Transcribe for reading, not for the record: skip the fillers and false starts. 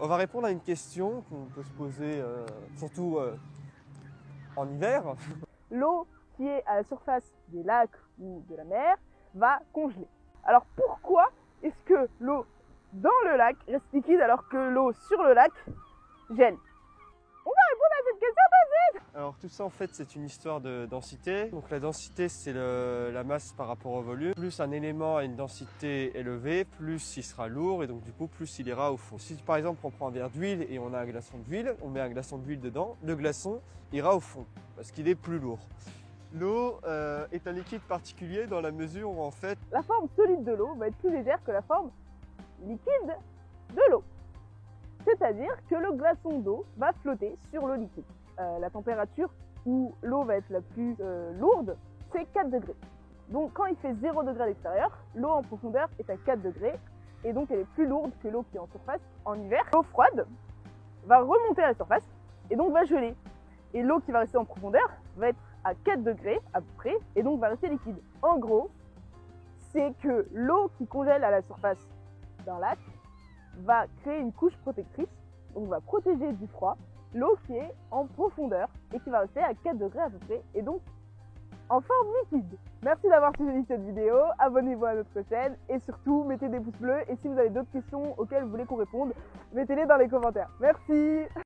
On va répondre à une question qu'on peut se poser surtout en hiver. L'eau qui est à la surface des lacs ou de la mer va congeler. Alors pourquoi est-ce que l'eau dans le lac reste liquide alors que l'eau sur le lac gèle? On va répondre à cette question tout de suite. Alors tout ça en fait c'est une histoire de densité. Donc la densité c'est la masse par rapport au volume. Plus un élément a une densité élevée, plus il sera lourd et donc du coup plus il ira au fond. Si par exemple on prend un verre d'huile et on a un glaçon d'huile, on met un glaçon d'huile dedans, le glaçon ira au fond parce qu'il est plus lourd. L'eau est un liquide particulier dans la mesure où en fait la forme solide de l'eau va être plus légère que la forme liquide de l'eau. C'est-à-dire que le glaçon d'eau va flotter sur l'eau liquide. La température où l'eau va être la plus lourde, c'est 4 degrés. Donc quand il fait 0 degré à l'extérieur, l'eau en profondeur est à 4 degrés et donc elle est plus lourde que l'eau qui est en surface en hiver. L'eau froide va remonter à la surface et donc va geler. Et l'eau qui va rester en profondeur va être à 4 degrés à peu près et donc va rester liquide. En gros, c'est que l'eau qui congèle à la surface d'un lac va créer une couche protectrice, donc va protéger du froid l'eau qui est en profondeur et qui va rester à 4 degrés à peu près et donc en forme liquide. Merci d'avoir suivi cette vidéo, abonnez-vous à notre chaîne et surtout mettez des pouces bleus et si vous avez d'autres questions auxquelles vous voulez qu'on réponde, mettez-les dans les commentaires. Merci.